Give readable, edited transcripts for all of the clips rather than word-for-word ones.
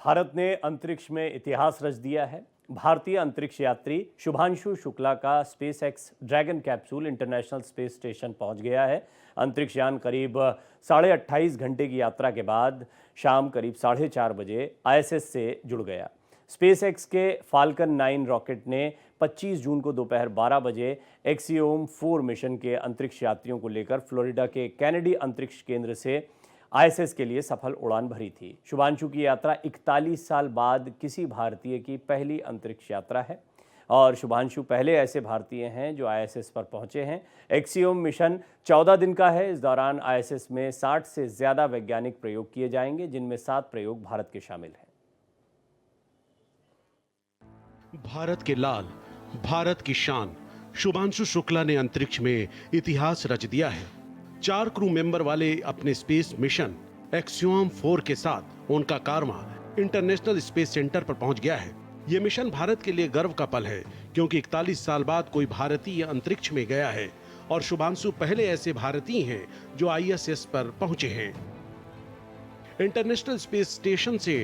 भारत ने अंतरिक्ष में इतिहास रच दिया है। भारतीय अंतरिक्ष यात्री शुभांशु शुक्ला का space x dragon capsule international space station पहुंच गया है। अंतरिक्ष यान करीब 28.5 घंटे की यात्रा के बाद शाम करीब 4:30 बजे आईएसएस से जुड़ गया। स्पेस एक्स के फाल्कन 9 रॉकेट ने 25 जून को दोपहर 12 बजे एक्सियोम 4 मिशन के अंतरिक्ष यात्रियों को लेकर फ्लोरिडा के कैनेडी अंतरिक्ष केंद्र से आईएसएस के लिए सफल उड़ान भरी थी। शुभांशु की यात्रा 41 साल बाद किसी भारतीय की पहली अंतरिक्ष यात्रा है और शुभांशु पहले ऐसे भारतीय हैं जो आईएसएस पर पहुंचे हैं। एक्सियोम मिशन 14 दिन का है। इस दौरान आईएसएस में 60 से ज़्यादा वैज्ञानिक प्रयोग किए जाएंगे, जिनमें 7 प्रयोग भारत के शामिल हैं। भारत के लाल, भारत की शान शुभांशु शुक्ला ने अंतरिक्ष में इतिहास रच दिया है। 4 क्रू मेंबर वाले अपने स्पेस मिशन एक्सियोम 4 के साथ उनका कारवां इंटरनेशनल स्पेस सेंटर पर पहुंच गया है। ये मिशन भारत के लिए गर्व का पल है, क्योंकि 41 साल बाद कोई भारतीय अंतरिक्ष में गया है और शुभांशु पहले ऐसे भारतीय हैं जो आईएसएस पर पहुंचे हैं। इंटरनेशनल स्पेस स्टेशन से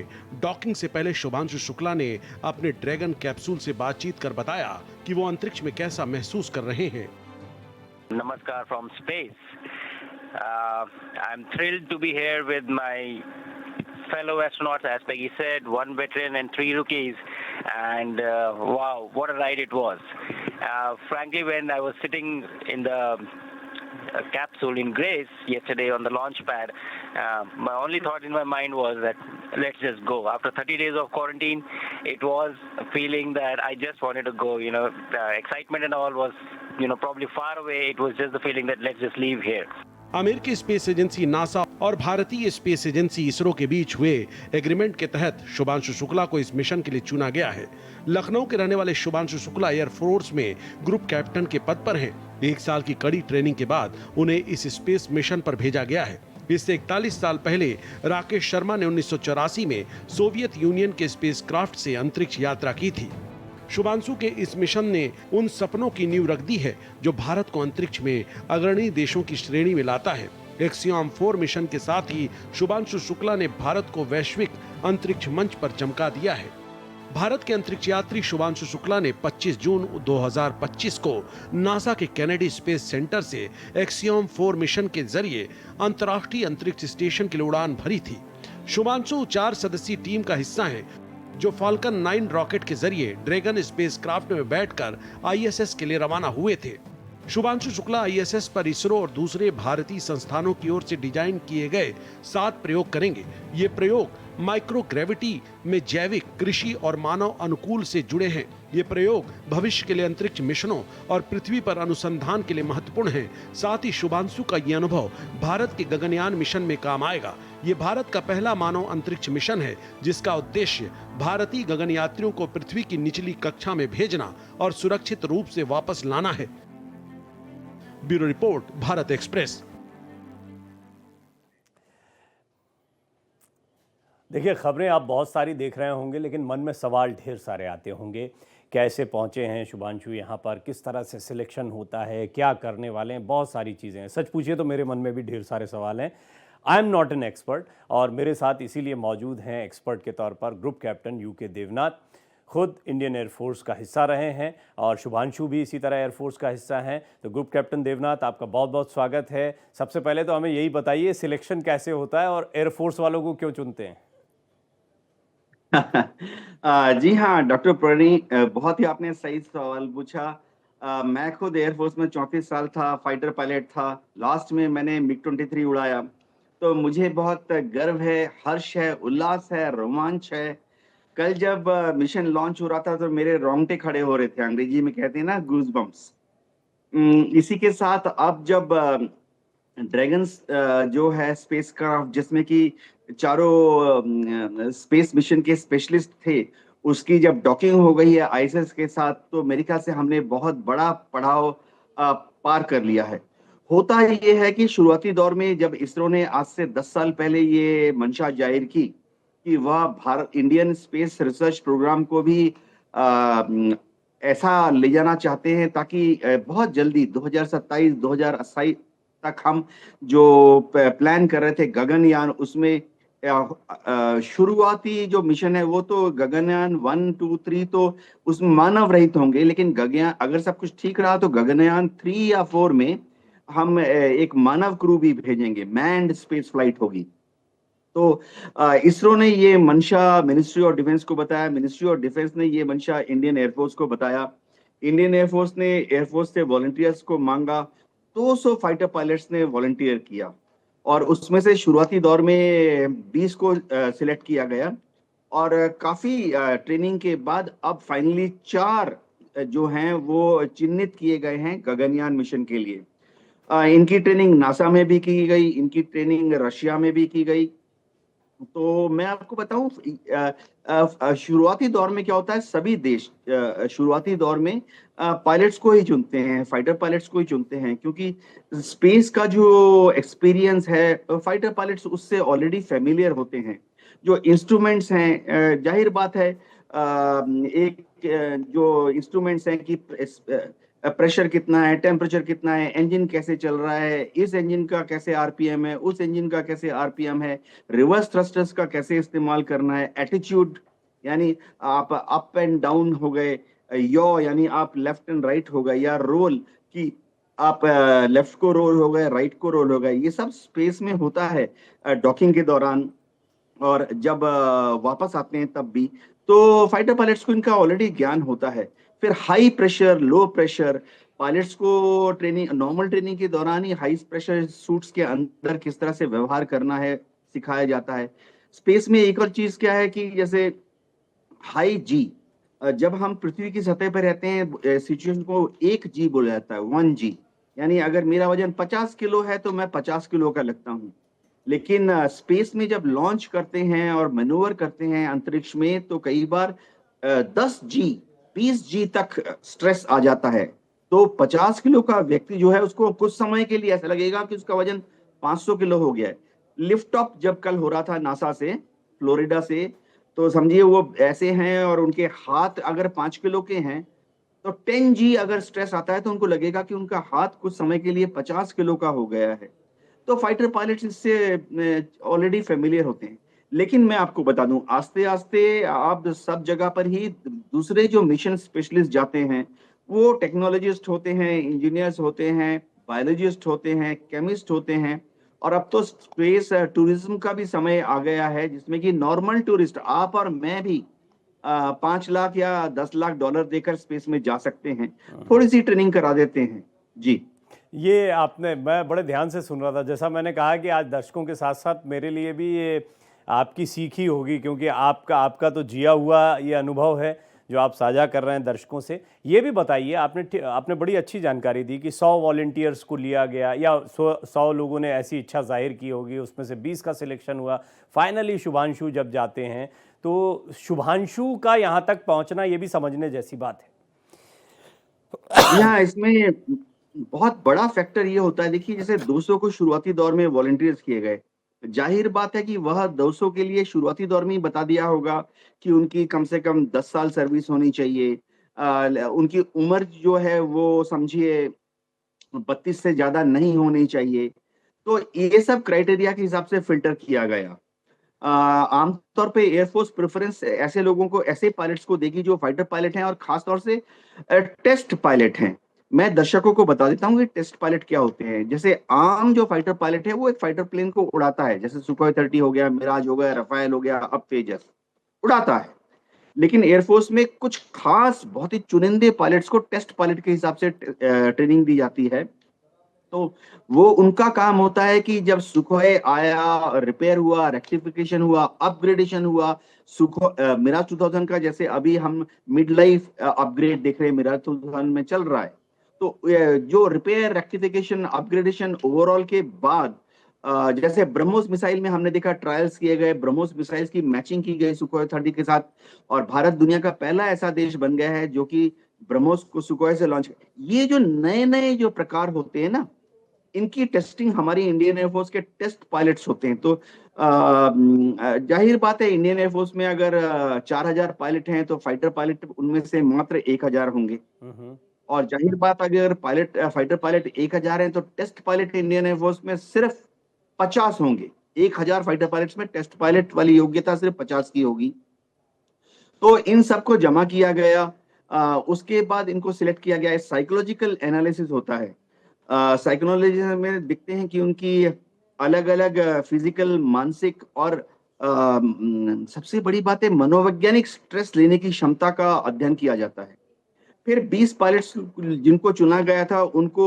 डॉकिंग से पहले शुभांशु शुक्ला ने अपने ड्रैगन कैप्सूल से बातचीत कर बताया कि वो अंतरिक्ष में कैसा महसूस कर रहे हैं। Namaskar from space. I'm thrilled to be here with my fellow astronauts, as Peggy said, 1 veteran and 3 rookies. And wow, what a ride it was. Frankly, when I was sitting in the capsule in Grace yesterday on the launch pad, my only thought in my mind was that let's just go. After 30 days of quarantine, it was a feeling that I just wanted to go. Excitement and all was, probably far away. It was just the feeling that let's just leave here. अमेरिकी space agency NASA और भारतीय space agency ISRO के बीच हुए agreement के तहत शुभांशु शुक्ला को इस mission के लिए चुना गया है। लखनऊ के रहने वाले शुभांशु शुक्ला एयरफोर्स में ग्रुप कैप्टन के पद पर हैं। 1 साल की कड़ी ट्रेनिंग के बाद उन्हें इस स्पेस मिशन पर भेजा गया है। इससे 41 साल पहले राकेश शर्मा ने 1984 में सोवियत यूनियन के स्पेसक्राफ्ट से अंतरिक्ष यात्रा की थी। शुभांशु के इस मिशन ने उन सपनों की नींव रख दी है जो भारत को अंतरिक्ष में अग्रणी देशों की श्रेणी में लाता है। एक्सियोम 4 मिशन के साथ ही शुभांशु शुक्ला ने भारत को वैश्विक अंतरिक्ष मंच पर चमका दिया है। भारत के अंतरिक्ष यात्री शुभांशु शुक्ला ने 25 जून 2025 को नासा के कैनेडी स्पेस सेंटर से एक्सियोम 4 मिशन के जरिए अंतर्राष्ट्रीय अंतरिक्ष स्टेशन के लिए उड़ान भरी थी। शुभांशु 4 सदस्यीय टीम का हिस्सा है जो फाल्कन 9 रॉकेट के जरिए ड्रैगन स्पेसक्राफ्ट में बैठकर आईएसएस के लिए रवाना हुए थे। शुभांशु शुक्ला आईएसएस पर इसरो और दूसरे भारतीय संस्थानों की ओर से डिजाइन किए गए 7 प्रयोग करेंगे। ये प्रयोग माइक्रोग्रेविटी में जैविक, कृषि और मानव अनुकूल से जुड़े हैं। ये प्रयोग भविष्य के लिए अंतरिक्ष मिशनों और पृथ्वी पर अनुसंधान के लिए महत्वपूर्ण हैं। साथ ही शुभांशु का ये अनुभव भारत के गगनयान मिशन में काम आएगा। ये भारत का पहला मानव अंतरिक्ष मिशन है जिसका उद्देश्य भारतीय गगन यात्रियों को पृथ्वी की निचली कक्षा में भेजना और सुरक्षित रूप से वापस लाना है। Bureau report, Bharat express. देखिए, खबरें आप बहुत सारी देख रहे होंगे, लेकिन मन में सवाल ढेर सारे आते होंगे। कैसे पहुंचे हैं शुभांशु यहाँ पर, किस तरह से सिलेक्शन होता है, क्या करने वाले हैं, बहुत सारी चीज़ें हैं। सच पूछिए तो मेरे मन में भी ढेर सारे सवाल हैं। I am not an expert, और मेरे साथ इसीलिए मौजूद हैं एक्सपर्ट के तौर पर ग्रुप कैप्टन यूके देवनाथ, खुद इंडियन एयरफोर्स का हिस्सा रहे हैं, और शुभांशु भी इसी तरह एयरफोर्स का हिस्सा हैं। तो ग्रुप कैप्टन देवनाथ, आपका बहुत बहुत स्वागत है। सबसे पहले तो हमें यही बताइए, सिलेक्शन कैसे होता है और एयरफोर्स वालों को क्यों चुनते हैं? जी हाँ, डॉक्टर प्रणीत, बहुत ही आपने सही सवाल पूछा। मैं खुद एयरफोर्स में 34 साल था, फाइटर पायलट था। लास्ट में मैंने मिग 23 उड़ाया, तो मुझे बहुत गर्व है, हर्ष है, उल्लास है, रोमांच है। कल जब मिशन लॉन्च हो रहा था तो मेरे रोंगटे खड़े हो रहे थे, अंग्रेजी में कहते हैं ना, गूज बम्प्स। इसी के साथ अब जब ड्रैगन्स जो है स्पेसक्राफ्ट, जिसमें कि चारों स्पेस मिशन के स्पेशलिस्ट थे, उसकी जब डॉकिंग हो गई है आईएसएस के साथ, तो मेरे ख्याल से हमने बहुत बड़ा पड़ाव पार कर लिया है। होता ये है कि शुरुआती दौर में जब इसरो ने आज से 10 साल पहले ये मंशा जाहिर की कि वह Bharat Indian space research program को भी ऐसा ले जाना चाहते हैं ताकि बहुत जल्दी 2027-2028 तक हम जो प्लान कर रहे थे गगनयान, उसमें शुरुआती जो मिशन है वो तो गगनयान 1, 2, 3 तो उसमें मानव रहित होंगे, लेकिन गगनयान अगर सब कुछ ठीक रहा तो गगनयान 3 या 4 में हम एक मानव क्रू भी भेजेंगे, मैन्ड स्पेस फ्लाइट होगी। तो इसरो ने ये मंशा मिनिस्ट्री ऑफ डिफेंस को बताया, मिनिस्ट्री ऑफ डिफेंस ने ये मंशा इंडियन एयरफोर्स को बताया, इंडियन एयरफोर्स ने एयरफोर्स से वॉलंटियर्स को मांगा, 200 फाइटर पायलट्स ने वॉलंटियर किया और उसमें से शुरुआती दौर में 20 को सिलेक्ट किया गया और काफी ट्रेनिंग के बाद अब फाइनली 4 जो हैं वो चिन्हित किए गए हैं गगनयान मिशन के लिए। इनकी ट्रेनिंग नासा में भी की गई, इनकी ट्रेनिंग रशिया में भी की गई। तो मैं आपको बताऊं शुरुआती दौर में क्या होता है, सभी देश शुरुआती दौर में पायलट्स को ही चुनते हैं, फाइटर पायलट्स को ही चुनते हैं, क्योंकि स्पेस का जो एक्सपीरियंस है फाइटर पायलट्स उससे ऑलरेडी फेमिलियर होते हैं। जो इंस्ट्रूमेंट्स हैं जाहिर बात है एक जो इंस्ट्रूमेंट्स हैं कि प्रेशर कितना है, टेम्परेचर कितना है, इंजन कैसे चल रहा है, इस इंजन का कैसे आरपीएम है, उस इंजन का कैसे आरपीएम है, रिवर्स थ्रस्टर्स का कैसे इस्तेमाल करना है, एटीट्यूड यानी आप अप एंड डाउन हो गए, यो यानी आप लेफ्ट एंड राइट हो गए, या रोल कि आप लेफ्ट को रोल हो गए, राइट को रोल हो गए, ये सब स्पेस में होता है डॉकिंग के दौरान और जब वापस आते हैं तब भी। तो फाइटर पायलट्स को इनका ऑलरेडी ज्ञान होता है। फिर high pressure, low pressure, pilots को ट्रेनिंग, नॉर्मल ट्रेनिंग के दौरान ही हाई प्रेशर सूट्स के अंदर किस तरह से व्यवहार करना है सिखाया जाता है। स्पेस में एक और चीज क्या है कि जैसे हाई जी, जब हम पृथ्वी की सतह पर रहते हैं सिचुएशन को 1 G बोला जाता है, 1 G, यानी अगर मेरा वजन 50 किलो है तो मैं 50 किलो का लगता हूँ। लेकिन स्पेस में जब लॉन्च करते हैं और मैनूवर करते हैं अंतरिक्ष में तो कई बार 10 G 20 G तक स्ट्रेस आ जाता है। तो 50 किलो का व्यक्ति जो है उसको कुछ समय के लिए ऐसा लगेगा कि उसका वजन 500 किलो हो गया है। लिफ्ट ऑफ जब कल हो रहा था नासा से, फ्लोरिडा से, तो समझिए वो ऐसे हैं और उनके हाथ अगर 5 किलो के हैं तो 10 G अगर स्ट्रेस आता है तो उनको लगेगा कि उनका हाथ कुछ समय के लिए 50 किलो का हो गया है। तो फाइटर पायलट्स इससे ऑलरेडी फेमिलियर होते हैं। लेकिन मैं आपको बता दूं, आस्ते आस्ते आप सब जगह पर ही दूसरे जो मिशन स्पेशलिस्ट जाते हैं वो टेक्नोलॉजिस्ट होते हैं, इंजीनियर्स होते हैं, बायोलॉजिस्ट होते हैं, केमिस्ट होते हैं, और अब तो स्पेस टूरिज्म का भी समय आ गया है जिसमें कि नॉर्मल टूरिस्ट आप और मैं भी 5 लाख या 10 लाख डॉलर देकर स्पेस में जा सकते हैं। थोड़ी सी ट्रेनिंग करा देते हैं जी। ये आपने, मैं बड़े ध्यान से सुन रहा था, जैसा मैंने कहा कि आज दर्शकों के साथ साथ मेरे लिए भी ये आपकी सीख ही होगी, क्योंकि आपका तो जिया हुआ ये अनुभव है जो आप साझा कर रहे हैं दर्शकों से। ये भी बताइए, आपने बड़ी अच्छी जानकारी दी कि 100 वॉलंटियर्स को लिया गया या 100 लोगों ने ऐसी इच्छा जाहिर की होगी, उसमें से 20 का सिलेक्शन हुआ, फाइनली शुभांशु जब जाते हैं तो शुभांशु का यहाँ तक पहुँचना ये भी समझने जैसी बात है। यहाँ इसमें बहुत बड़ा फैक्टर ये होता है, देखिए जैसे 200 को शुरुआती दौर में वॉलंटियर्स किए गए, जाहिर बात है कि वह 200 के लिए शुरुआती दौर में ही बता दिया होगा कि उनकी कम से कम 10 साल सर्विस होनी चाहिए, उनकी उम्र जो है वो समझिए 32 से ज्यादा नहीं होनी चाहिए। तो ये सब क्राइटेरिया के हिसाब से फिल्टर किया गया। आमतौर पे एयरफोर्स प्रेफरेंस ऐसे लोगों को, ऐसे पायलट्स को देगी जो फाइटर पायलट हैं और खासतौर से टेस्ट पायलट हैं। मैं दर्शकों को बता देता हूँ कि टेस्ट पायलट क्या होते हैं। जैसे आम जो फाइटर पायलट है वो एक फाइटर प्लेन को उड़ाता है, जैसे सुखोई 30 हो गया, मिराज हो गया, रफाल हो गया, अब तेजस उड़ाता है। लेकिन एयरफोर्स में कुछ खास बहुत ही चुनिंदे पायलट्स को टेस्ट पायलट के हिसाब से ट्रेनिंग दी जाती है। तो वो उनका काम होता है कि जब सुखोई आया, रिपेयर हुआ, रेक्टिफिकेशन हुआ, अपग्रेडेशन हुआ, मिराज 2000 का जैसे अभी हम मिड लाइफ अपग्रेड देख रहे हैं, मिराज 2000 में चल रहा है। तो जो रिपेयर, रेक्टिफिकेशन, अपग्रेडेशन ओवरऑल के बाद जैसे ब्रह्मोस मिसाइल में हमने देखा ट्रायल्स किए गए, ब्रह्मोस मिसाइल्स की मैचिंग की गई सुखोई 30 के साथ, और भारत दुनिया का पहला ऐसा देश बन गया है जो कि ब्रह्मोस को सुखोई से लॉन्च। ये जो नए नए जो प्रकार होते हैं ना, इनकी टेस्टिंग हमारी इंडियन एयरफोर्स के टेस्ट पायलट्स होते हैं। तो जाहिर बात है इंडियन एयरफोर्स में अगर 4000 पायलट हैं तो फाइटर पायलट उनमें से मात्र 1000 होंगे, और जाहिर बात अगर फाइटर पायलट 1000 हैं तो टेस्ट पायलट इंडियन एयरफोर्स में सिर्फ 50 होंगे। 1000 फाइटर पायलट्स में टेस्ट पायलट वाली योग्यता सिर्फ 50 की होगी। तो इन सबको जमा किया गया। उसके बाद इनको सिलेक्ट किया गया। साइकोलॉजिकल एनालिसिस होता है। साइकोलॉजी में दिखते हैं कि उनकी अलग अलग फिजिकल, मानसिक और सबसे बड़ी बात है मनोवैज्ञानिक स्ट्रेस लेने की क्षमता का अध्ययन किया जाता है। फिर 20 पायलट्स जिनको चुना गया था उनको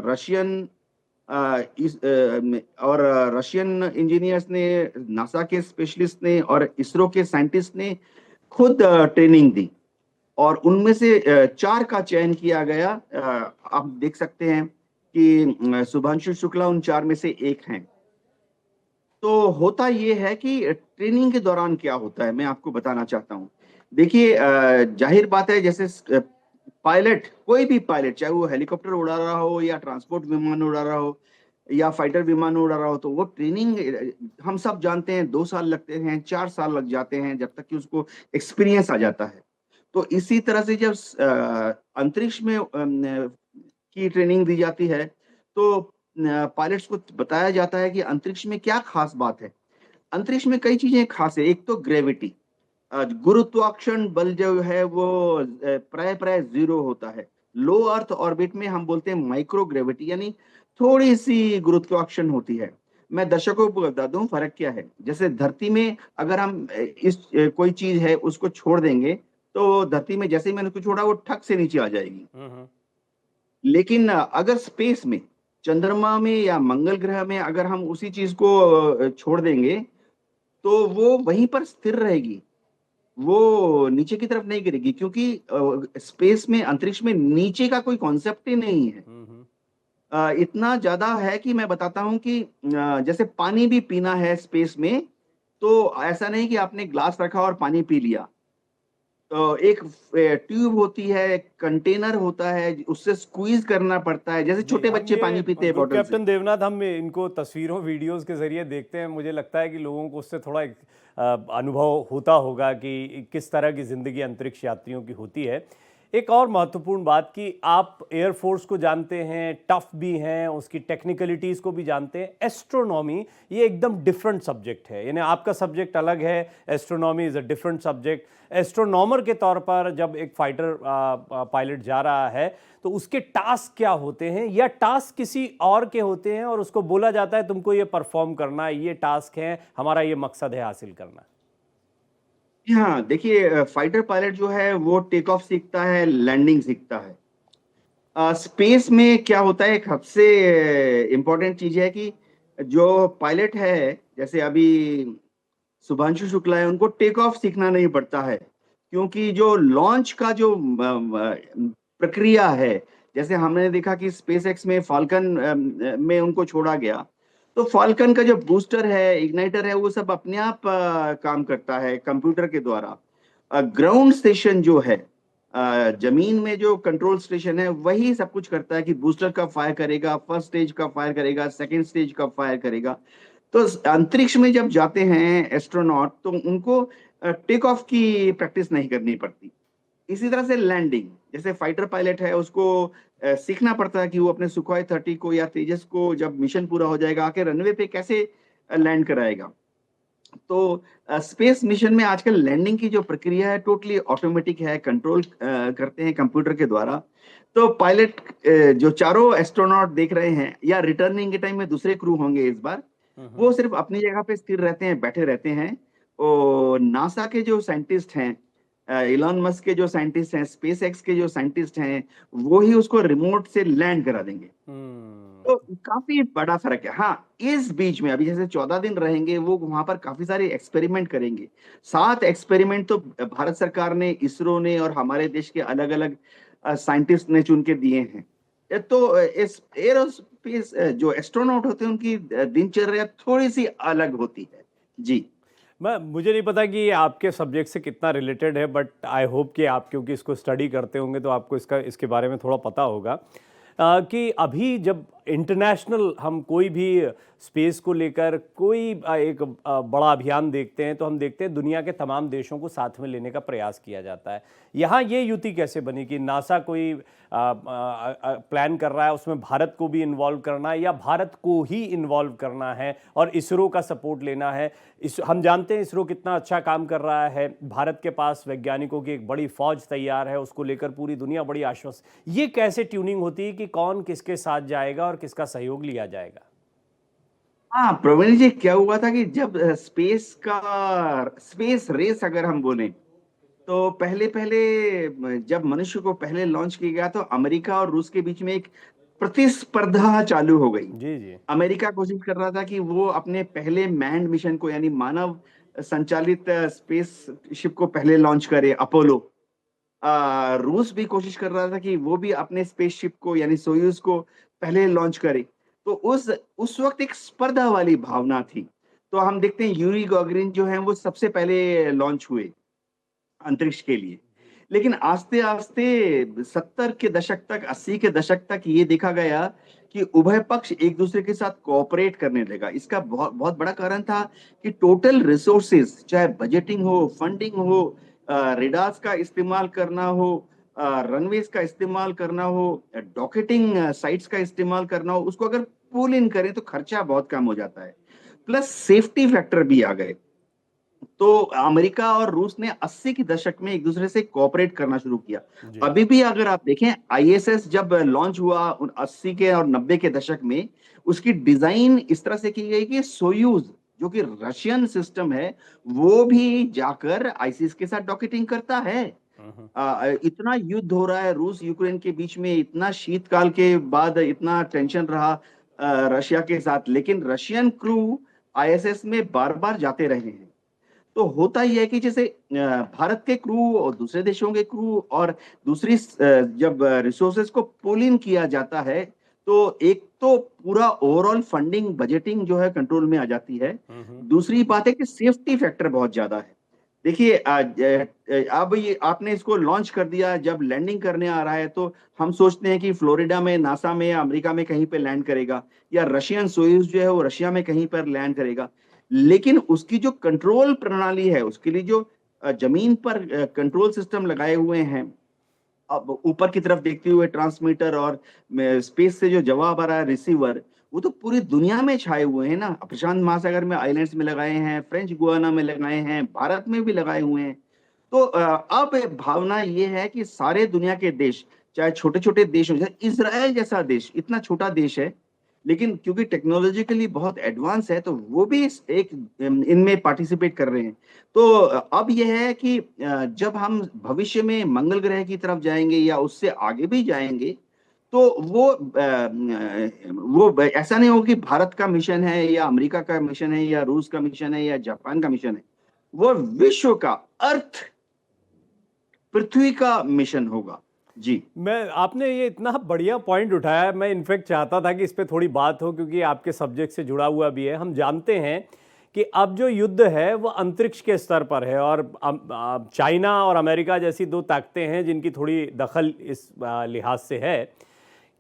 रशियन और रशियन इंजीनियर्स ने, नासा के स्पेशलिस्ट ने और इसरो के साइंटिस्ट ने खुद ट्रेनिंग दी और उनमें से 4 का चयन किया गया। आप देख सकते हैं कि शुभांशु शुक्ला उन 4 में से एक हैं। तो होता ये है कि ट्रेनिंग के दौरान क्या होता है मैं आपको बताना चाहता हूँ। देखिए, जाहिर बात है जैसे पायलट, कोई भी पायलट, चाहे वो हेलीकॉप्टर उड़ा रहा हो या ट्रांसपोर्ट विमान उड़ा रहा हो या फाइटर विमान उड़ा रहा हो, तो वो ट्रेनिंग हम सब जानते हैं 2 साल लगते हैं, 4 साल लग जाते हैं जब तक कि उसको एक्सपीरियंस आ जाता है। तो इसी तरह से जब अंतरिक्ष में की ट्रेनिंग दी जाती है तो पायलट्स को बताया जाता है कि अंतरिक्ष में क्या खास बात है। अंतरिक्ष में कई चीजें खास है। एक तो ग्रेविटी, गुरुत्वाकर्षण बल जो है वो प्राय प्राय 0 होता है। लो अर्थ ऑर्बिट में हम बोलते हैं माइक्रो ग्रेविटी, यानी थोड़ी सी गुरुत्वाकर्षण होती है। मैं दर्शकों को बता दूं फर्क क्या है। जैसे धरती में अगर हम कोई चीज है उसको छोड़ देंगे तो धरती में जैसे ही मैंने उसको छोड़ा वो ठक से नीचे आ जाएगी। लेकिन अगर स्पेस में, चंद्रमा में या मंगल ग्रह में अगर हम उसी चीज को छोड़ देंगे तो वो वहीं पर स्थिर रहेगी, वो नीचे की तरफ नहीं गिरेगी, क्योंकि स्पेस में, अंतरिक्ष में नीचे का कोई कॉन्सेप्ट ही नहीं है। इतना ज्यादा है कि मैं बताता हूं कि जैसे पानी भी पीना है स्पेस में तो ऐसा नहीं कि आपने ग्लास रखा और पानी पी लिया। तो एक ट्यूब होती है, कंटेनर होता है, उससे स्क्वीज करना पड़ता है, जैसे छोटे बच्चे पानी पीते हैं बॉटल से। कैप्टन देवनाथ, हम इनको तस्वीरों वीडियोस के जरिए देखते हैं, मुझे लगता है कि लोगों को उससे थोड़ा एक अनुभव होता होगा कि किस तरह की ज़िंदगी अंतरिक्ष यात्रियों की होती है। एक और महत्वपूर्ण बात कि आप एयरफोर्स को जानते हैं, टफ भी हैं, उसकी टेक्निकलिटीज़ को भी जानते हैं। एस्ट्रोनॉमी ये एकदम डिफरेंट सब्जेक्ट है, यानी आपका सब्जेक्ट अलग है, astronomy is a different subject. Astronomer के तौर पर जब एक फाइटर पायलट जा रहा है तो उसके टास्क क्या होते हैं, या टास्क किसी और के होते हैं और उसको बोला जाता है तुमको ये परफॉर्म करना है, ये टास्क है, हमारा ये मकसद है हासिल करना? हाँ, देखिए, फाइटर पायलट जो है वो टेक ऑफ सीखता है, लैंडिंग सीखता है। स्पेस में क्या होता है, एक सबसे इम्पोर्टेंट चीज है कि जो पायलट है, जैसे अभी शुभांशु शुक्ला है, उनको टेक ऑफ सीखना नहीं पड़ता है, क्योंकि जो लॉन्च का जो प्रक्रिया है, जैसे हमने देखा कि स्पेस एक्स में फाल्कन में उनको छोड़ा गया, तो फाल्कन का जो बूस्टर है, इग्नाइटर है, वो सब अपने आप काम करता है कंप्यूटर के द्वारा। ग्राउंड स्टेशन जो है, जमीन में जो कंट्रोल स्टेशन है, वही सब कुछ करता है कि बूस्टर कब फायर करेगा, फर्स्ट स्टेज कब फायर करेगा, सेकंड स्टेज कब फायर करेगा। तो अंतरिक्ष में जब जाते हैं एस्ट्रोनॉट तो उनको टेक ऑफ की प्रैक्टिस नहीं करनी पड़ती। इसी तरह से लैंडिंग, जैसे फाइटर पायलट है उसको सीखना पड़ता है कि वो अपने सुखोई 30 को या तेजस को जब मिशन पूरा हो जाएगा आके रनवे पे कैसे लैंड कराएगा। तो स्पेस मिशन में आजकल लैंडिंग की जो प्रक्रिया है टोटली ऑटोमेटिक है, कंट्रोल करते हैं कंप्यूटर के द्वारा। तो पायलट जो चारों एस्ट्रोनॉट देख रहे हैं या रिटर्निंग के टाइम में दूसरे क्रू होंगे इस बार, वो सिर्फ अपनी जगह पे स्थिर रहते हैं, बैठे रहते हैं। और नासा के जो साइंटिस्ट हैं, इलॉन मस्क के जो साइंटिस्ट हैं, स्पेस एक्स के जो साइंटिस्ट हैं, वो ही उसको रिमोट से लैंड करा देंगे। तो काफी बड़ा फर्क है। हाँ, इस बीच में अभी जैसे 14 दिन रहेंगे, वो वहां पर काफी सारे एक्सपेरिमेंट करेंगे। 7 एक्सपेरिमेंट तो भारत सरकार ने, इसरो ने और हमारे देश के अलग अलग साइंटिस्ट ने चुन के दिए हैं। तो इस एरोस्पेस जो एस्ट्रोनॉट होते हैं उनकी दिनचर्या थोड़ी सी अलग होती है। जी। मुझे नहीं पता कि ये आपके सब्जेक्ट से कितना रिलेटेड है, बट आई होप कि आप क्योंकि इसको स्टडी करते होंगे तो आपको इसके बारे में थोड़ा पता होगा। कि अभी जब इंटरनेशनल हम कोई भी स्पेस को लेकर कोई एक बड़ा अभियान देखते हैं तो हम देखते हैं दुनिया के तमाम देशों को साथ में लेने का प्रयास किया जाता है। यहाँ ये युति कैसे बनी कि नासा कोई प्लान कर रहा है, उसमें भारत को भी इन्वॉल्व करना है या भारत को ही इन्वॉल्व करना है और इसरो का सपोर्ट लेना है? हम जानते हैं इसरो कितना अच्छा काम कर रहा है, भारत के पास वैज्ञानिकों की एक बड़ी फौज तैयार है, उसको लेकर पूरी दुनिया बड़ी आश्वस्त। ये कैसे ट्यूनिंग होती है कि कौन किसके साथ जाएगा और किसका सहयोग लिया जाएगा? हाँ प्रवीण जी, क्या हुआ था कि जब स्पेस रेस अगर हम बोलें तो पहले पहले जब मनुष्य को पहले लॉन्च किया गया तो अमेरिका और रूस के बीच में एक प्रतिस्पर्धा चालू हो गई। जी जी। अमेरिका कोशिश कर रहा था कि वो अपने पहले मैन्ड मिशन को यानी मानव संचालित स्पेस शिप को पहले लॉन्च करे, अपोलो। रूस भी कोशिश कर रहा था कि वो भी अपने स्पेसशिप को यानी सोयूज को पहले लॉन्च करे। तो उस वक्त एक स्पर्धा वाली भावना थी। तो हम देखते हैं यूरी गागरिन जो है वो सबसे पहले लॉन्च हुए अंतरिक्ष के लिए। लेकिन आस्ते आस्ते 70 के दशक तक, 80 के दशक तक ये देखा गया कि उभय पक्ष एक दूसरे के साथ कोऑपरेट करने लगा। इसका बहुत बहुत बड़ा कारण था कि टोटल रिसोर्सेज, चाहे बजटिंग हो, फंडिंग हो, रेडार्स का इस्तेमाल करना हो, रनवेज का इस्तेमाल करना हो, डॉकेटिंग साइट्स का इस्तेमाल करना हो, उसको अगर पूल इन करें तो खर्चा बहुत कम हो जाता है। प्लस सेफ्टी फैक्टर भी आ गए। तो अमेरिका और रूस ने 80 के दशक में एक दूसरे से कोऑपरेट करना शुरू किया। अभी भी अगर आप देखें आईएसएस जब लॉन्च हुआ 80 के और 90 के दशक में, उसकी डिजाइन इस तरह से की गई कि सोयूज जो कि रशियन सिस्टम है वो भी जाकर आईसीएस के साथ डॉकेटिंग करता है। इतना युद्ध हो रहा है रूस यूक्रेन के बीच में, इतना शीतकाल के बाद इतना टेंशन रहा रशिया के साथ, लेकिन रशियन क्रू आईएसएस में बार बार जाते रहे हैं। तो होता ही है कि जैसे भारत के क्रू और दूसरे देशों के क्रू और दूसरी जब रिसोर्सेज को पुल इन किया जाता है तो एक तो पूरा ओवरऑल फंडिंग बजटिंग जो है कंट्रोल में आ जाती है। दूसरी बात है कि सेफ्टी फैक्टर बहुत ज्यादा है। देखिए अब ये आपने इसको लॉन्च कर दिया, जब लैंडिंग करने आ रहा है तो हम सोचते हैं कि फ्लोरिडा में नासा में या अमेरिका में कहीं पे लैंड करेगा या रशियन सोयूज जो है वो रशिया में कहीं पर लैंड करेगा। लेकिन उसकी जो कंट्रोल प्रणाली है, उसके लिए जो जमीन पर कंट्रोल सिस्टम लगाए हुए हैं, अब ऊपर की तरफ देखते हुए ट्रांसमीटर और स्पेस से जो जवाब आ रहा है रिसीवर, वो तो पूरी दुनिया में छाए हुए हैं ना। प्रशांत महासागर में आइलैंड्स में लगाए हैं, फ्रेंच गुयाना में लगाए हैं, भारत में भी लगाए हुए हैं। तो अब भावना ये है कि सारे दुनिया के देश, चाहे छोटे छोटे देश हो, जैसे इजराइल जैसा देश, इतना छोटा देश है लेकिन क्योंकि टेक्नोलॉजिकली बहुत एडवांस है तो वो भी एक इनमें पार्टिसिपेट कर रहे हैं। तो अब यह है कि जब हम भविष्य में मंगल ग्रह की तरफ जाएंगे या उससे आगे भी जाएंगे तो वो ऐसा नहीं होगा कि भारत का मिशन है या अमेरिका का मिशन है या रूस का मिशन है या जापान का मिशन है। वो विश्व का, अर्थ, पृथ्वी का मिशन होगा। जी, मैं आपने ये इतना बढ़िया पॉइंट उठाया, मैं इनफैक्ट चाहता था कि इस पे थोड़ी बात हो क्योंकि आपके सब्जेक्ट से जुड़ा हुआ भी है। हम जानते हैं कि अब जो युद्ध है वो अंतरिक्ष के स्तर पर है और चाइना और अमेरिका जैसी दो ताकतें हैं जिनकी थोड़ी दखल इस लिहाज से है।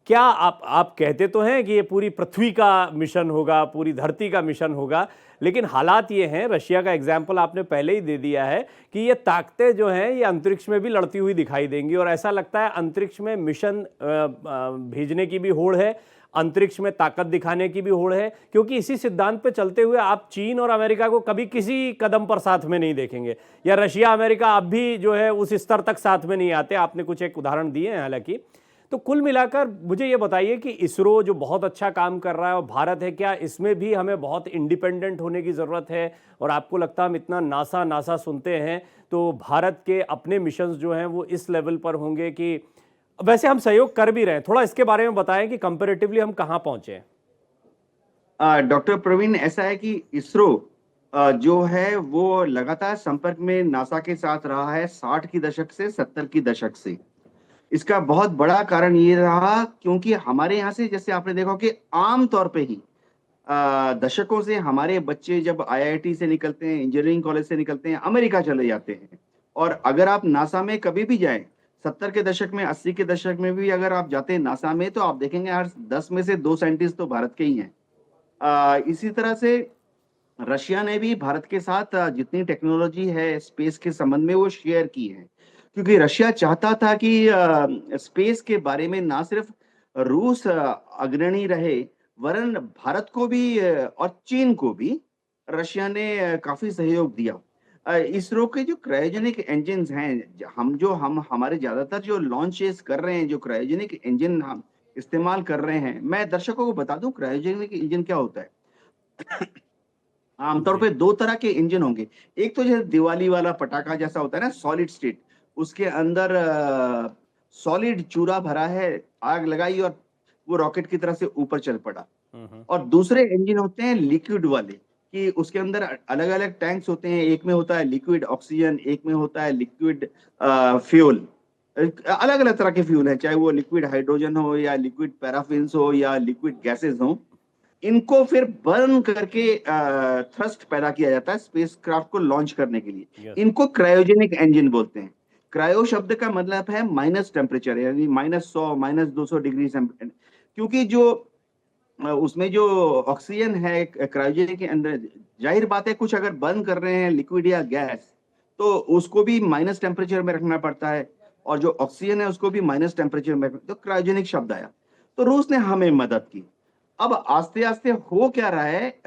क्या आप कहते तो हैं कि ये पूरी पृथ्वी का मिशन होगा, पूरी धरती का मिशन होगा, लेकिन हालात ये हैं, रशिया का एग्जाम्पल आपने पहले ही दे दिया है कि ये ताकतें जो हैं ये अंतरिक्ष में भी लड़ती हुई दिखाई देंगी और ऐसा लगता है अंतरिक्ष में मिशन भेजने की भी होड़ है, अंतरिक्ष में ताकत दिखाने की भी होड़ है, क्योंकि इसी सिद्धांत पे चलते हुए आप चीन और अमेरिका को कभी किसी कदम पर साथ में नहीं देखेंगे, या रशिया अमेरिका अब भी जो है उस स्तर तक साथ में नहीं आते। आपने कुछ एक उदाहरण दिए हैं हालांकि। तो कुल मिलाकर मुझे ये बताइए कि इसरो जो बहुत अच्छा काम कर रहा है और भारत है, क्या इसमें भी हमें बहुत इंडिपेंडेंट होने की ज़रूरत है? और आपको लगता है हम इतना नासा सुनते हैं तो भारत के अपने मिशंस जो हैं वो इस लेवल पर होंगे कि वैसे हम सहयोग कर भी रहे हैं? थोड़ा इसके बारे में बताएं कि कंपैरेटिवली हम कहाँ पहुंचे। डॉक्टर प्रवीण, ऐसा है कि इसरो जो है वो लगातार संपर्क में नासा के साथ रहा है 60 की दशक से 70 की दशक से। इसका बहुत बड़ा कारण ये रहा क्योंकि हमारे यहाँ से, जैसे आपने देखा कि आम तौर पे ही दशकों से हमारे बच्चे जब आईआईटी से निकलते हैं, इंजीनियरिंग कॉलेज से निकलते हैं, अमेरिका चले जाते हैं। और अगर आप नासा में कभी भी जाएं, 70 के दशक में, 80 के दशक में भी अगर आप जाते हैं नासा में तो आप देखेंगे हर 10 में से 2 साइंटिस्ट तो भारत के ही हैं। इसी तरह से रशिया ने भी भारत के साथ जितनी टेक्नोलॉजी है स्पेस के संबंध में वो शेयर की है, क्योंकि रशिया चाहता था कि स्पेस के बारे में ना सिर्फ रूस अग्रणी रहे, वरन भारत को भी और चीन को भी रशिया ने काफी सहयोग दिया। इसरो के जो क्रायोजेनिक इंजन हैं, हम हमारे ज्यादातर जो लॉन्चेस कर रहे हैं, जो क्रायोजेनिक इंजन हम इस्तेमाल कर रहे हैं, मैं दर्शकों को बता दूं क्रायोजेनिक इंजन क्या होता है। आमतौर पे 2 तरह के इंजन होंगे। एक तो जैसे दिवाली वाला पटाखा जैसा होता है ना, सॉलिड स्टेट, उसके अंदर सॉलिड चूरा भरा है, आग लगाई और वो रॉकेट की तरह से ऊपर चल पड़ा। और दूसरे इंजन होते हैं लिक्विड वाले, कि उसके अंदर अलग अलग टैंक्स होते हैं। एक में होता है लिक्विड ऑक्सीजन, एक में होता है लिक्विड फ्यूल। अलग अलग तरह के फ्यूल हैं, चाहे वो लिक्विड हाइड्रोजन हो या लिक्विड पैराफिन हो या लिक्विड गैसेस हो। इनको फिर बर्न करके थ्रस्ट पैदा किया जाता है स्पेसक्राफ्ट को लॉन्च करने के लिए। इनको क्रायोजेनिक इंजन बोलते हैं। क्रायो शब्द का मतलब है माइनस टेम्परेचर, यानी -100 -200 डिग्री, क्योंकि जो उसमें जो ऑक्सीजन है क्रायोजेनिक के अंदर, जाहिर बात है कुछ अगर बर्न कर रहे हैं लिक्विड या गैस तो उसको भी माइनस टेम्परेचर में रखना पड़ता है, और जो ऑक्सीजन है उसको भी माइनस टेम्परेचर में, तो क्रायोजेनिक शब्द आया। तो रूस ने हमें मदद की। अब आस्ते आस्ते हो क्या रहा है,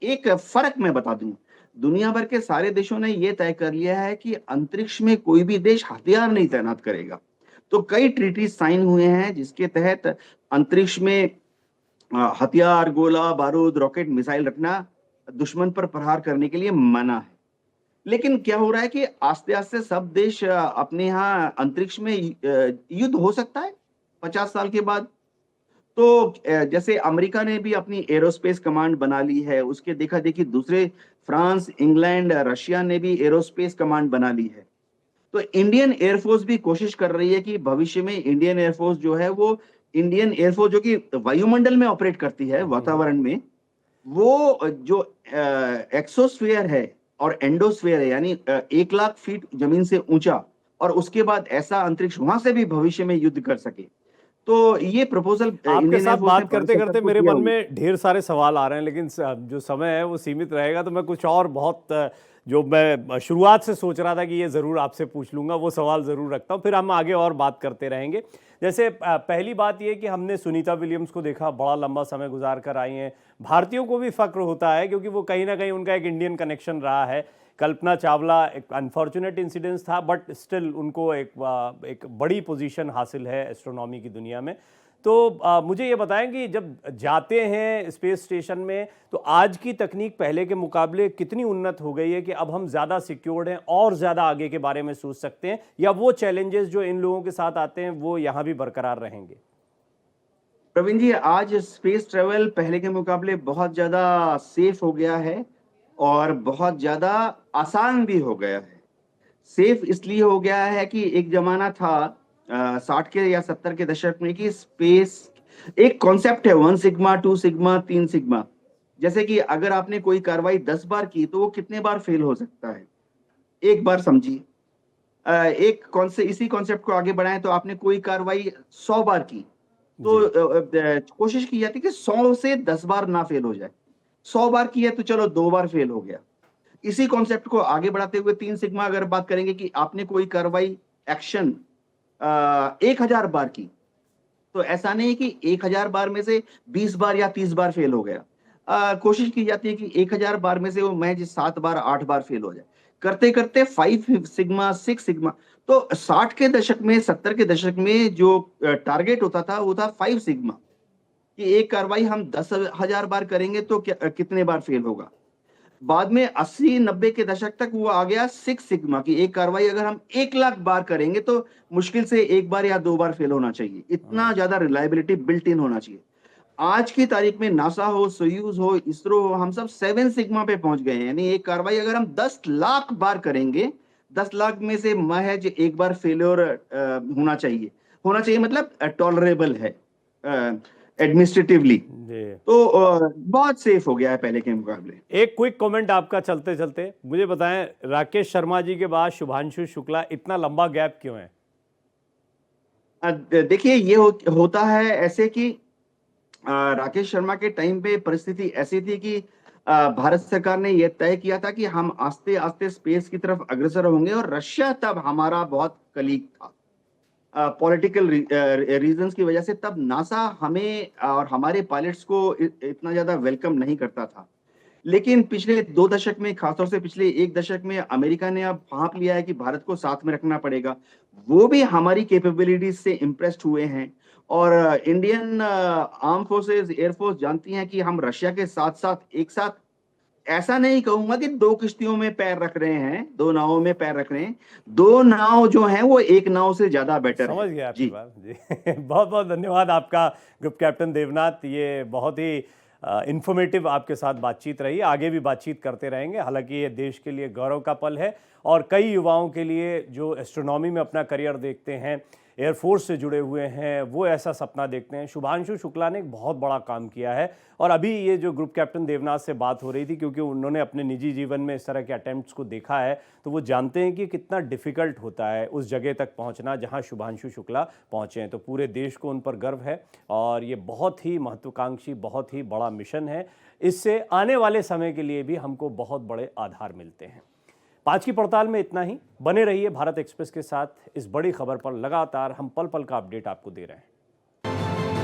एक फर्क मैं बता दूं। दुनिया भर के सारे देशों ने यह तय कर लिया है कि अंतरिक्ष में कोई भी देश हथियार नहीं तैनात करेगा। तो कई ट्रीटी साइन हुए हैं जिसके तहत अंतरिक्ष में हथियार, गोला बारूद, रॉकेट, मिसाइल रखना दुश्मन पर प्रहार करने के लिए मना है। लेकिन क्या हो रहा है कि आस्ते आस्ते सब देश अपने यहाँ अंतरिक्ष में युद्ध हो सकता है 50 साल के बाद। तो जैसे अमेरिका ने भी अपनी एरोस्पेस कमांड बना ली है, उसके देखा देखी दूसरे फ्रांस, इंग्लैंड, रशिया ने भी एरोस्पेस कमांड बना ली है। तो इंडियन एयरफोर्स भी कोशिश कर रही है कि भविष्य में इंडियन एयरफोर्स जो है वो इंडियन एयरफोर्स जो कि वायुमंडल में ऑपरेट करती है, वातावरण में, वो जो एक्सोस्फीयर है और एंडोस्फीयर है, यानी 1 लाख फीट जमीन से ऊंचा, और उसके बाद ऐसा अंतरिक्ष वहां से भी भविष्य में युद्ध कर सके। तो ये प्रपोजल आपके साथ बात करते करते मेरे मन में ढेर सारे सवाल आ रहे हैं, लेकिन जो समय है वो सीमित रहेगा, तो मैं कुछ और बहुत जो मैं शुरुआत से सोच रहा था कि ये ज़रूर आपसे पूछ लूँगा, वो सवाल ज़रूर रखता हूँ, फिर हम आगे और बात करते रहेंगे। जैसे पहली बात ये कि हमने सुनीता विलियम्स को देखा, बड़ा लंबा समय गुजार कर आई हैं। भारतीयों को भी फ़ख्र होता है क्योंकि वो कहीं ना कहीं उनका एक इंडियन कनेक्शन रहा है। कल्पना चावला एक अनफॉर्चुनेट इंसिडेंस था, बट स्टिल उनको एक बड़ी पोजीशन हासिल है एस्ट्रोनॉमी की दुनिया में। तो मुझे ये बताएं कि जब जाते हैं स्पेस स्टेशन में तो आज की तकनीक पहले के मुकाबले कितनी उन्नत हो गई है कि अब हम ज़्यादा सिक्योर्ड हैं और ज़्यादा आगे के बारे में सोच सकते हैं, या वो चैलेंजेस जो इन लोगों के साथ आते हैं वो यहाँ भी बरकरार रहेंगे? प्रवीण जी, आज स्पेस ट्रेवल पहले के मुकाबले बहुत ज़्यादा सेफ हो गया है और बहुत ज़्यादा आसान भी हो गया है। सेफ इसलिए हो गया है कि एक जमाना था 60 के या 70 के दशक में कि स्पेस एक कॉन्सेप्ट है, 1 सिग्मा, 2 सिग्मा, 3 सिग्मा। जैसे कि अगर आपने कोई कार्रवाई 10 बार की तो वो कितने बार फेल हो सकता है, एक बार समझिए। इसी कॉन्सेप्ट को आगे बढ़ाएं तो आपने कोई कार्रवाई 100 बार की तो कोशिश की जाती है कि 100 से 10 बार ना फेल हो जाए। 100 बार की है तो चलो 2 बार फेल हो गया। इसी कॉन्सेप्ट को आगे बढ़ाते हुए 3 सिग्मा अगर बात करेंगे कि आपने कोई कार्रवाई, एक्शन 1000 बार की, तो ऐसा नहीं कि 1000 बार में से 20 बार या 30 बार फेल हो गया। कोशिश की जाती है कि 1000 बार में से वो महज 7 बार 8 बार फेल हो जाए। करते करते 5 सिग्मा, 6 सिग्मा। तो 60 के दशक में, 70 के दशक में जो टारगेट होता था वो था 5 सिग्मा, कि एक कार्रवाई हम 10,000 बार करेंगे तो कितने बार फेल होगा। बाद में 80-90 के दशक तक वो आ गया 6 सिग्मा की एक कार्रवाई अगर हम 1 लाख बार करेंगे तो मुश्किल से 1 बार या 2 बार फेल होना चाहिए। इतना ज्यादा रिलायबिलिटी बिल्ट इन होना चाहिए। आज की तारीख में नासा हो, सोयूज हो, इसरो हो, हम सब 7 सिग्मा पे पहुंच गए हैं। यानी एक कार्रवाई अगर हम 10 लाख बार करेंगे, 10 लाख में से महज 1 बार फेलियर होना चाहिए मतलब टॉलरेबल है एडमिनिस्ट्रेटिवली। तो बहुत सेफ हो गया है पहले के मुकाबले। एक क्विक कमेंट आपका चलते चलते, मुझे बताएं राकेश शर्मा जी के बाद शुभांशु शुक्ला, इतना लंबा गैप क्यों है? देखिए ये होता है ऐसे कि राकेश शर्मा के टाइम पे परिस्थिति ऐसी थी कि भारत सरकार ने यह तय किया था कि हम आस्ते आस्ते स्पेस की तरफ अग्रसर होंगे, और रशिया तब हमारा बहुत कलीग था। पॉलिटिकल रीजंस की वजह से तब नासा हमें और हमारे पायलट्स को इतना ज्यादा वेलकम नहीं करता था। लेकिन पिछले 2 दशक में, खासतौर से पिछले 1 दशक में, अमेरिका ने अब भांप लिया है कि भारत को साथ में रखना पड़ेगा। वो भी हमारी कैपेबिलिटीज से इम्प्रेस्ड हुए हैं, और इंडियन आर्म फोर्सेस, एयरफोर्स जानती हैं कि हम रशिया के साथ-साथ एक साथ, ऐसा नहीं कहूंगा कि 2 किश्तियों में पैर रख रहे हैं, 2 नावों में पैर रख रहे हैं। 2 नाव जो हैं वो 1 नाव से ज्यादा बेटर समझ है। गया आपकी जी। बात जी। बहुत बहुत धन्यवाद आपका ग्रुप कैप्टन देवनाथ, ये बहुत ही इन्फॉर्मेटिव आपके साथ बातचीत रही। आगे भी बातचीत करते रहेंगे। हालांकि ये देश के लिए गौरव का पल है, और कई युवाओं के लिए जो एस्ट्रोनॉमी में अपना करियर देखते हैं, एयरफोर्स से जुड़े हुए हैं, वो ऐसा सपना देखते हैं। शुभांशु शुक्ला ने एक बहुत बड़ा काम किया है, और अभी ये जो ग्रुप कैप्टन देवनाथ से बात हो रही थी, क्योंकि उन्होंने अपने निजी जीवन में इस तरह के अटेम्प्ट्स को देखा है, तो वो जानते हैं कि कितना डिफ़िकल्ट होता है उस जगह तक पहुंचना जहां शुभांशु शुक्ला पहुंचे हैं। तो पूरे देश को उन पर गर्व है, और ये बहुत ही महत्वाकांक्षी, बहुत ही बड़ा मिशन है। इससे आने वाले समय के लिए भी हमको बहुत बड़े आधार मिलते हैं। 5 की पड़ताल में इतना ही। बने रहिए भारत एक्सप्रेस के साथ। इस बड़ी खबर पर लगातार हम पल पल का अपडेट आपको दे रहे हैं।